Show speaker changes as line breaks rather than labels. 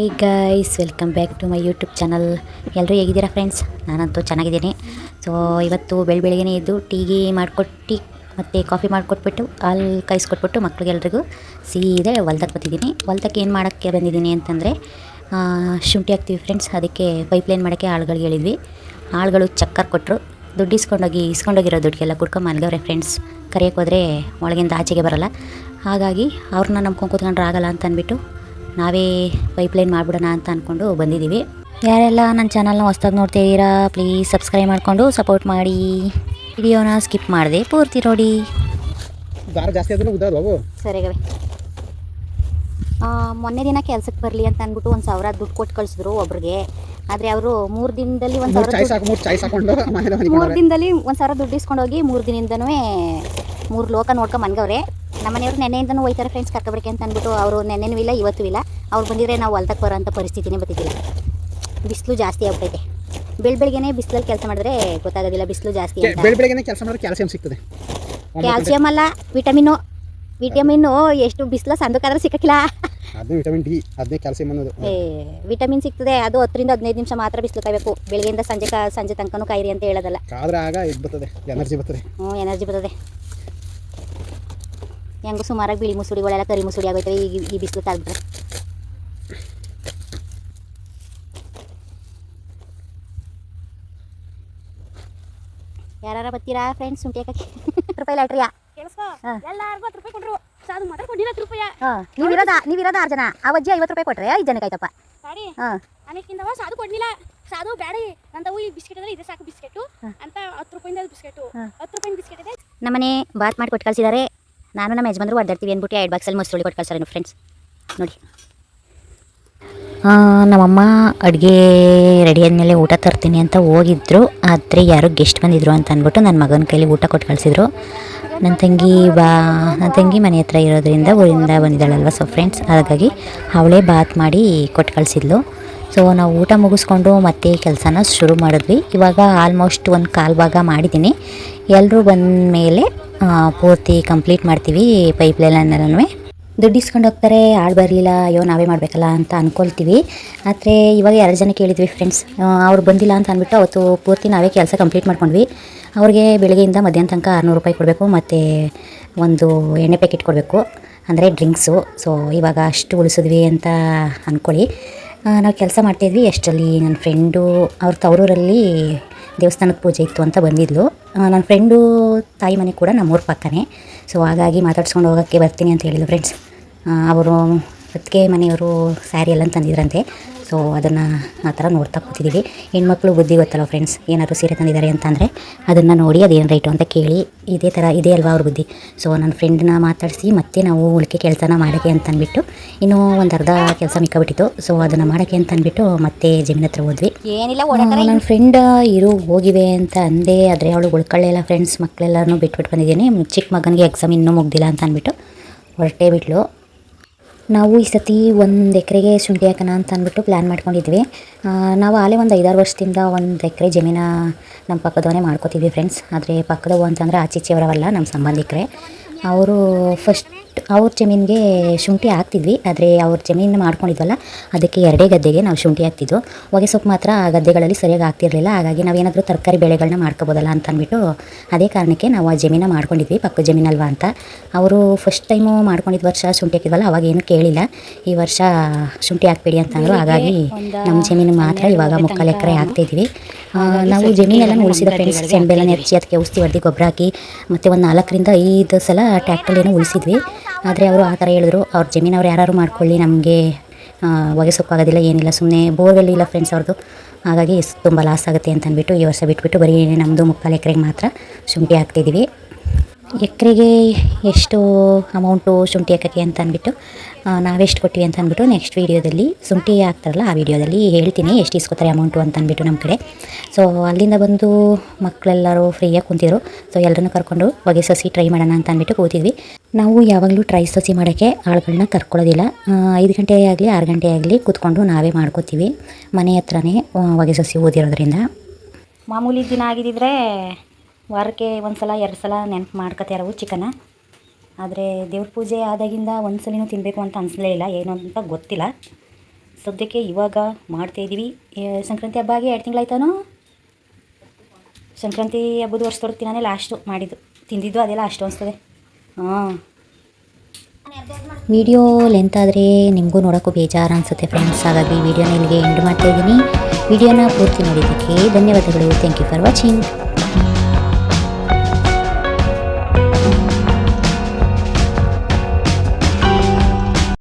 Hi guys, welcome back to my YouTube channel. ಎಲ್ಲರೂ ಹೇಗಿದ್ದೀರಾ friends? ನಾನಂತೂ ಚೆನ್ನಾಗಿದ್ದೀನಿ. ಸೊ ಇವತ್ತು ಬೆಳಗ್ಗೆನೇ ಎದ್ದು ಟೀಗೆ ಮಾಡಿಕೊಟ್ಟು ಮತ್ತು ಕಾಫಿ ಮಾಡಿಕೊಟ್ಬಿಟ್ಟು ಹಾಲು ಕಾಯಿಸ್ಕೊಟ್ಬಿಟ್ಟು ಮಕ್ಳಿಗೆಲ್ರಿಗೂ ಸೀದಾ ಹೊಲ್ದಕ್ಕೆ ಬರ್ತಿದ್ದೀನಿ. ಹೊಲ್ದಕ್ಕೆ ಏನು ಮಾಡೋಕ್ಕೆ ಬಂದಿದ್ದೀನಿ ಅಂತಂದರೆ ಶುಂಠಿ ಹಾಕ್ತೀವಿ ಫ್ರೆಂಡ್ಸ್. ಅದಕ್ಕೆ ಪೈಪ್ಲೈನ್ ಮಾಡೋಕ್ಕೆ ಆಳುಗಳಿಗೆ ಹೇಳಿದ್ವಿ. ಆಳುಗಳು ಚಕ್ಕರ್ ಕೊಟ್ಟರು. ದುಡ್ಡು ಇಸ್ಕೊಂಡೋಗಿರೋ ದುಡ್ಡಿಗೆಲ್ಲ ಕುಡ್ಕೊಂಡು ಮಲ್ಗವ್ರೆ ಫ್ರೆಂಡ್ಸ್. ಕರೆಯೋಕೆ ಹೋದರೆ ಒಳಗಿಂದ ಆಚೆಗೆ ಬರೋಲ್ಲ. ಹಾಗಾಗಿ ಅವ್ರನ್ನ ನಂಬ್ಕೊಂಡು ಕೂತ್ಕೊಂಡ್ರೆ ಆಗಲ್ಲ ಅಂತ ಅಂದ್ಬಿಟ್ಟು ನಾವೇ ಪೈಪ್ಲೈನ್ ಮಾಡಿಬಿಡೋಣ ಅಂತ ಅಂದ್ಕೊಂಡು ಬಂದಿದ್ದೀವಿ. ಯಾರೆಲ್ಲ ನನ್ನ ಚಾನಲ್ನ ಹೊಸ್ದಾಗಿ ನೋಡ್ತಿದ್ದೀರಾ ಪ್ಲೀಸ್ ಸಬ್ಸ್ಕ್ರೈಬ್ ಮಾಡಿಕೊಂಡು ಸಪೋರ್ಟ್ ಮಾಡಿ. ವಿಡಿಯೋನ ಸ್ಕಿಪ್ ಮಾಡಿದೆ ಪೂರ್ತಿ ನೋಡಿ. ಸರಿಗವೆ. ಮೊನ್ನೆ ದಿನ ಕೆಲಸಕ್ಕೆ ಬರಲಿ ಅಂತ ಅಂದ್ಬಿಟ್ಟು 1,000 ದುಡ್ಡು ಕೊಟ್ಟು ಕಳಿಸಿದ್ರು ಒಬ್ರಿಗೆ. ಆದರೆ ಅವರು 3 ದಿನದಲ್ಲಿ 1,000 ದಿನದಲ್ಲಿ 1,000 ದುಡ್ಡು ಇಸ್ಕೊಂಡೋಗಿ 3 ದಿನದಿಂದನೂ 3 ಲೋಕ ನೋಡ್ಕೊಂಡು ಮನ್ಗವ್ರೆ. ನಮ್ಮನೆಯವರು ನೆನ್ನೆಯಿಂದನೂ ಹೋಯ್ತಾರೆ ಫ್ರೆಂಡ್ಸ್ ಕರ್ಕೊಬರಕ್ಕೆ ಅಂತ ಅಂದ್ಬಿಟ್ಟು. ಅವರು ನೆನ್ನೆನೂ ಇಲ್ಲ ಇವತ್ತೂ ಇಲ್ಲ. ಅವ್ರು ಬಂದಿದ್ರೆ ನಾವು ಹೊಲ್ದಕ್ಕೆ ಬರೋ ಅಂಥ ಪರಿಸ್ಥಿತಿನೇ ಬರ್ತಿದ್ದಿಲ್ಲ. ಬಿಸಿಲು ಜಾಸ್ತಿ ಆಗ್ಬಿಟ್ಟೈತೆ. ಬೆಳಗ್ಗೆನೇ ಬಿಸಿಲಲ್ಲಿ ಕೆಲಸ ಮಾಡಿದ್ರೆ ಗೊತ್ತಾಗೋದಿಲ್ಲ ಬಿಸಿಲು ಜಾಸ್ತಿ ಅಂತ.
ಬೆಳಗ್ಗೆನೇ ಕೆಲಸ ಮಾಡಿದ್ರೆ ಕ್ಯಾಲ್ಸಿಯಂ ಸಿಗ್ತದೆ.
ಕ್ಯಾಲ್ಸಿಯಂ ಅಲ್ಲ, ವಿಟಮಿನ್ನು ಎಷ್ಟು ಬಿಸಿಲು ಸಂದಕ್ಕಾದ್ರೆ ಸಿಕ್ಕಿಲ್ಲ.
ಅದು ವಿಟಮಿನ್ ಡಿ, ಅದೇ ಕ್ಯಾಲ್ಸಿಯಂ ಅನ್ನೋದು.
ವಿಟಮಿನ್ ಸಿಗ್ತದೆ. ಅದು 10 ರಿಂದ 15 ನಿಮಿಷ ಮಾತ್ರ ಬಿಸಿಲು ಕಾಯಬೇಕು. ಬೆಳಗ್ಗೆಯಿಂದ ಸಂಜೆ ತನಕನೂ ಕಾಯಿರಿ ಅಂತ ಹೇಳೋದಲ್ಲ.
ಕಾದ್ರೆ ಆಗ ಇದು ಬರ್ತದೆ, ಎನರ್ಜಿ ಬರ್ತದೆ.
ಎನರ್ಜಿ ಬರ್ತದೆ. ಹೆಂಗು ಸುಮಾರಾಗಿ ಬಿಳಿ ಮುಸುಡಿಗಳೆಲ್ಲ ಕರಿ ಮುಸುಡಿ ಆಗೋಯ್ತವೆ ಈ ಬಿಸಿಲು ಕಾದ್ಬಿಟ್ರೆ. ಯಾರು ಬರ್ತೀರಾ ಫ್ರೆಂಡ್ಸ್ ಶುಂಠಿ ಹಾಕಕ್ಕೆ? ರೂಪಾಯಿ ಲಾಟ್ರಿಯಾ
ಎಲ್ಲಾರ್ಗೂ 10 ರೂಪಾಯಿ ಕೊಟ್ರು. ಸಾದು ಮಾತ್ರ ಕೊಟ್ಟಿಲ್ಲ 10 ರೂಪಾಯಿ.
ನೀವಿರೋದು 6 ಜನ. ಆ ಅಜ್ಜಿ 50 ರೂಪಾಯಿ ಕೊಟ್ರೆ 5 ಜನಕ್ಕೆ ಆಯ್ತಪ್ಪ.
ಸಾರಿ ಆಮೇಕಿಂದವ ಸಾದು ಕೊಡ್ಲಿಲ್ಲ. ಸಾದು ಬ್ಯಾಡಿ ನಂತವು ಈ ಬಿಸ್ಕೆಟ್ ಅಂದ್ರೆ ಇದೆ ಸಾಕು ಬಿಸ್ಕೆಟ್ ಅಂತ 10 ರೂಪಾಯಿಂದ ಬಿಸ್ಕೆಟ್ 10 ರೂಪಾಯಿ ಬಿಸ್ಕೆಟ್ ಇದೆ.
ನಮ್ಮನೆ ಬಾತ್ ಮಾಡಿ ಕೊಟ್ಟು ಕಳಿಸಿದ್ದಾರೆ. ನಾನು ನಮ್ಮ ಯಜಮಾನ್ರು ಒದ್ದಾಡ್ತೀವಿ ಅಂದ್ಬಿಟ್ಟು 2 ಬಾಕ್ಸಲ್ಲಿ ಮೊಸರು ಕೊಟ್ಟು ಕಳ್ಸಾರೇನು ಫ್ರೆಂಡ್ಸ್ ನೋಡಿ. ನಮ್ಮಮ್ಮ ಅಡುಗೆ ರೆಡಿ ಆದಮೇಲೆ ಊಟ ತರ್ತೀನಿ ಅಂತ ಹೋಗಿದ್ರು. ಆದರೆ ಯಾರೋ ಗೆಸ್ಟ್ ಬಂದಿದ್ರು ಅಂತ ಅಂದ್ಬಿಟ್ಟು ನನ್ನ ಮಗನ ಕೈಲಿ ಊಟ ಕೊಟ್ಟು ಕಳಿಸಿದ್ರು. ನನ್ನ ತಂಗಿ ಮನೆ ಹತ್ರ ಇರೋದ್ರಿಂದ ಊರಿಂದ ಬಂದಿದ್ದಾಳಲ್ವ ಸೊ ಫ್ರೆಂಡ್ಸ್, ಹಾಗಾಗಿ ಅವಳೇ ಬಾತ್ ಮಾಡಿ ಕೊಟ್ಟು ಕಳಿಸಿದ್ಲು. ಸೊ ನಾವು ಊಟ ಮುಗಿಸ್ಕೊಂಡು ಮತ್ತೆ ಕೆಲಸನ ಶುರು ಮಾಡಿದ್ವಿ. ಇವಾಗ ಆಲ್ಮೋಸ್ಟ್ 1/4 ಭಾಗ ಮಾಡಿದ್ದೀನಿ. ಎಲ್ಲರೂ ಬಂದ ಮೇಲೆ ಪೂರ್ತಿ ಕಂಪ್ಲೀಟ್ ಮಾಡ್ತೀವಿ ಪೈಪ್ಲೈನಲ್ಲೂ. ದುಡ್ಡು ಇಸ್ಕೊಂಡು ಹೋಗ್ತಾರೆ, ಆಳು ಬರಲಿಲ್ಲ, ಅಯ್ಯೋ ನಾವೇ ಮಾಡಬೇಕಲ್ಲ ಅಂತ ಅಂದ್ಕೊಳ್ತೀವಿ. ಆದರೆ ಇವಾಗ 2 ಜನ ಕೇಳಿದ್ವಿ ಫ್ರೆಂಡ್ಸ್. ಅವ್ರು ಬಂದಿಲ್ಲ ಅಂತ ಅಂದ್ಬಿಟ್ಟು ಅವತ್ತು ಪೂರ್ತಿ ನಾವೇ ಕೆಲಸ ಕಂಪ್ಲೀಟ್ ಮಾಡ್ಕೊಂಡ್ವಿ. ಅವ್ರಿಗೆ ಬೆಳಗ್ಗೆಯಿಂದ ಮಧ್ಯಾಹ್ನ ತನಕ 600 ರೂಪಾಯಿ ಕೊಡಬೇಕು ಮತ್ತು ಒಂದು ಎಣ್ಣೆ ಪ್ಯಾಕೆಟ್ ಕೊಡಬೇಕು, ಅಂದರೆ ಡ್ರಿಂಕ್ಸು. ಸೊ ಇವಾಗ ಅಷ್ಟು ಉಳಿಸಿದ್ವಿ ಅಂತ ಅಂದ್ಕೊಳ್ಳಿ. ನಾವು ಕೆಲಸ ಮಾಡ್ತಾಯಿದ್ವಿ. ಅಷ್ಟರಲ್ಲಿ ನನ್ನ ಫ್ರೆಂಡು ಅವ್ರ ತವರೂರಲ್ಲಿ ದೇವಸ್ಥಾನದ ಪೂಜೆ ಇತ್ತು ಅಂತ ಬಂದಿದ್ಲು. ನನ್ನ ಫ್ರೆಂಡು ತಾಯಿ ಮನೆ ಕೂಡ ನಮ್ಮೂರ ಪಕ್ಕನೇ. ಸೊ ಹಾಗಾಗಿ ಮಾತಾಡ್ಸ್ಕೊಂಡು ಹೋಗೋಕ್ಕೆ ಬರ್ತೀನಿ ಅಂತ ಹೇಳಿದ್ರು ಫ್ರೆಂಡ್ಸ್. ಅವರು ಅದಕ್ಕೆ ಮನೆಯವರು ಸ್ಯಾರಿ ಎಲ್ಲ ತಂದಿದ್ರಂತೆ. ಸೊ ಅದನ್ನು ಆ ಥರ ನೋಡ್ತಾ ಕೂತಿದ್ದೀವಿ. ಹೆಣ್ಮಕ್ಳು ಬುದ್ಧಿ ಗೊತ್ತಲ್ಲ ಫ್ರೆಂಡ್ಸ್, ಏನಾದರೂ ಸೀರೆ ತಂದಿದ್ದಾರೆ ಅಂತಂದರೆ ಅದನ್ನು ನೋಡಿ ಅದೇನು ರೈಟು ಅಂತ ಕೇಳಿ ಇದೇ ಅಲ್ವಾ ಅವ್ರ ಬುದ್ಧಿ. ಸೊ ನನ್ನ ಫ್ರೆಂಡನ್ನ ಮಾತಾಡಿಸಿ ಮತ್ತೆ ನಾವು ಉಳಿಕೆ ಕೆಲಸನ ಮಾಡೋಕ್ಕೆ ಅಂತ ಅಂದ್ಬಿಟ್ಟು ಇನ್ನೂ ಒಂದು ಅರ್ಧ ಕೆಲಸ ಮಿಕ್ಕಾಬಿಟ್ಟಿತ್ತು. ಸೊ ಅದನ್ನು ಮಾಡೋಕ್ಕೆ ಅಂತ ಅಂದ್ಬಿಟ್ಟು ಮತ್ತೆ ಜಮೀನ್ ಹತ್ರ ಹೋದ್ವಿ. ಏನಿಲ್ಲ ನನ್ನ ಫ್ರೆಂಡ್ ಹೋಗಿವೆ ಅಂತ ಅಂದೆ, ಆದರೆ ಅವಳು ಉಳ್ಕೊಳ್ಳಿಲ್ಲ ಫ್ರೆಂಡ್ಸ್. ಮಕ್ಕಳೆಲ್ಲನೂ ಬಿಟ್ಬಿಟ್ಟು ಬಂದಿದ್ದೀನಿ. ಚಿಕ್ಕ ಮಗನಿಗೆ ಎಕ್ಸಾಮ್ ಇನ್ನೂ ಮುಗ್ದಿಲ್ಲ ಅಂತ ಅಂದ್ಬಿಟ್ಟು ಹೊರಟೇ ಬಿಟ್ಲು. ನಾವು ಈ ಸತಿ 1 ಎಕರೆಗೆ ಶುಂಠಿ ಹಾಕೋಣ ಅಂತ ಅಂದ್ಬಿಟ್ಟು ಪ್ಲ್ಯಾನ್ ಮಾಡ್ಕೊಂಡಿದ್ವಿ. ನಾವು ಆಲೇ ಒಂದು 5-6 ವರ್ಷದಿಂದ 1 ಎಕರೆ ಜಮೀನ ನಮ್ಮ ಪಕ್ಕದವನೇ ಮಾಡ್ಕೋತಿದ್ವಿ ಫ್ರೆಂಡ್ಸ್. ಆದರೆ ಪಕ್ಕದವು ಅಂತಂದರೆ ಆಚೀಚೆಯವರವಲ್ಲ, ನಮ್ಮ ಸಂಬಂಧಿಕರೇ. ಅವರು ಅವ್ರ ಜಮೀನಿಗೆ ಶುಂಠಿ ಹಾಕ್ತಿದ್ವಿ. ಆದರೆ ಅವ್ರ ಜಮೀನು ಮಾಡ್ಕೊಂಡಿದ್ವಲ್ಲ ಅದಕ್ಕೆ 2 ಗದ್ದೆಗೆ ನಾವು ಶುಂಠಿ ಹಾಕ್ತಿದ್ವು. ಹೊಗೆ ಸೊಪ್ಪು ಮಾತ್ರ ಆ ಗದ್ದೆಗಳಲ್ಲಿ ಸರಿಯಾಗಿ ಆಗ್ತಿರಲಿಲ್ಲ. ಹಾಗಾಗಿ ನಾವೇನಾದರೂ ತರಕಾರಿ ಬೆಳೆಗಳನ್ನ ಮಾಡ್ಕೋಬೋದಲ್ಲ ಅಂತ ಅಂದ್ಬಿಟ್ಟು ಅದೇ ಕಾರಣಕ್ಕೆ ನಾವು ಆ ಜಮೀನ ಮಾಡ್ಕೊಂಡಿದ್ವಿ, ಪಕ್ಕದ ಜಮೀನಲ್ವಾ ಅಂತ. ಅವರು ಫಸ್ಟ್ ಟೈಮು ಮಾಡ್ಕೊಂಡಿದ್ದ ವರ್ಷ ಶುಂಠಿ ಹಾಕಿದ್ವಲ್ಲ, ಅವಾಗ ಏನೂ ಕೇಳಿಲ್ಲ. ಈ ವರ್ಷ ಶುಂಠಿ ಹಾಕ್ಬೇಡಿ ಅಂತಂದರು. ಹಾಗಾಗಿ ನಮ್ಮ ಜಮೀನು ಮಾತ್ರ ಇವಾಗ 3/4 ಎಕರೆ ಹಾಕ್ತಿದ್ವಿ. ನಾವು ಜಮೀನೆಲ್ಲ ಉಳಿಸಿದ ಫ್ರೆಂಡ್ಸ್. ಸೆಣಬೆಲ್ಲ ನೆಚ್ಚಿ ಅದಕ್ಕೆ ಔಷಧಿ ಹೊಡೆದು ಗೊಬ್ಬರ ಹಾಕಿ ಮತ್ತು ಒಂದು 4 ರಿಂದ 5 ಸಲ ಟ್ಯಾಕ್ಟ್ರಲ್ಲೇನೋ ಉಳಿಸಿದ್ವಿ. ಆದರೆ ಅವರು ಆ ಥರ ಹೇಳಿದ್ರು, ಅವ್ರ ಜಮೀನು ಅವ್ರು ಯಾರು ಮಾಡ್ಕೊಳ್ಳಿ, ನಮಗೆ ಹೊಗೆ ಸೊಪ್ಪಾಗೋದಿಲ್ಲ ಏನಿಲ್ಲ, ಸುಮ್ಮನೆ ಬೋರ್ವೆಲ್ ಇಲ್ಲ ಫ್ರೆಂಡ್ಸ್ ಅವ್ರದ್ದು. ಹಾಗಾಗಿ ತುಂಬ ಲಾಸ್ ಆಗುತ್ತೆ ಅಂತ ಅಂದ್ಬಿಟ್ಟು ಈ ವರ್ಷ ಬಿಟ್ಬಿಟ್ಟು ಬರೀ ನಮ್ಮದು 3/4 ಎಕರೆಗೆ ಮಾತ್ರ ಶುಂಠಿ ಹಾಕ್ತಿದ್ದೀವಿ. ಎಕರೆಗೆ ಎಷ್ಟು ಅಮೌಂಟು ಶುಂಠಿ ಹಾಕೋಕ್ಕೆ ಅಂತ ಅಂದ್ಬಿಟ್ಟು ನಾವೆಷ್ಟು ಕೊಟ್ಟಿವಿ ಅಂತ ಅಂದ್ಬಿಟ್ಟು ನೆಕ್ಸ್ಟ್ ವೀಡಿಯೋದಲ್ಲಿ ಶುಂಠಿ ಹಾಕ್ತಾರಲ್ಲ ಆ ವಿಡಿಯೋದಲ್ಲಿ ಹೇಳ್ತೀನಿ ಎಷ್ಟು ಇಸ್ಕೊತಾರೆ ಅಮೌಂಟು ಅಂತ ಅಂದ್ಬಿಟ್ಟು ನಮ್ಮ ಕಡೆ. ಸೊ ಅಲ್ಲಿಂದ ಬಂದು ಮಕ್ಕಳೆಲ್ಲರೂ ಫ್ರೀಯಾಗಿ ಕುಂತಿದ್ರು. ಸೊ ಎಲ್ಲರನ್ನೂ ಕರ್ಕೊಂಡು ಹೊಗೆ ಸಸಿ ಟ್ರೈ ಮಾಡೋಣ ಅಂತ ಅಂದ್ಬಿಟ್ಟು ಕೂತಿದ್ವಿ. ನಾವು ಯಾವಾಗಲೂ ಟ್ರೈ ಸಸಿ ಮಾಡೋಕ್ಕೆ ಆಳುಗಳನ್ನ ಕರ್ಕೊಳ್ಳೋದಿಲ್ಲ. 5 ಗಂಟೆ ಆಗಲಿ 6 ಗಂಟೆ ಆಗಲಿ ಕೂತ್ಕೊಂಡು ನಾವೇ ಮಾಡ್ಕೋತೀವಿ. ಮನೆ ಹತ್ರನೇ ಹೊಗೆ ಸಸಿ ಓದಿರೋದ್ರಿಂದ. ಮಾಮೂಲಿ ದಿನ ಆಗಿದ್ದಿದ್ರೆ ವಾರಕ್ಕೆ 1 ಸಲ 2 ಸಲ ನೆನಪು ಮಾಡ್ಕೊತಾರವು ಚಿಕನ್ನ. ಆದರೆ ದೇವ್ರ ಪೂಜೆ ಆದಾಗಿಂದ ಒಂದು ಸಲಿನೂ ತಿನ್ನಬೇಕು ಅಂತ ಅನಿಸಲೇ ಇಲ್ಲ, ಏನು ಅಂತ ಗೊತ್ತಿಲ್ಲ. ಸದ್ಯಕ್ಕೆ ಇವಾಗ ಮಾಡ್ತಾಯಿದ್ದೀವಿ. ಸಂಕ್ರಾಂತಿ ಹಬ್ಬ ಆಗಿ 2 ತಿಂಗಳಾಯ್ತಾನೋ. ಸಂಕ್ರಾಂತಿ ಹಬ್ಬದ ವರ್ಷ ದಿನಾನೇ ಲಾಸ್ಟು ಮಾಡಿದ್ದು, ತಿಂದಿದ್ದು ಅದೆಲ್ಲ ಅಷ್ಟು ಅನಿಸ್ತದೆ. ಹಾಂ, ವಿಡಿಯೋ ಲೆಂತ್ ಆದರೆ ನಿಮಗೂ ನೋಡೋಕ್ಕೂ ಬೇಜಾರು ಅನಿಸುತ್ತೆ ಫ್ರೆಂಡ್ಸ್. ಹಾಗಾಗಿ ವಿಡಿಯೋನ ಇಲ್ಲಿಗೆ ಎಂಡ್ ಮಾಡ್ತಾಯಿದ್ದೀನಿ. ವಿಡಿಯೋನ ಪೂರ್ತಿ ನೋಡಿದ್ದಕ್ಕೆ ಧನ್ಯವಾದಗಳು. Thank you for watching.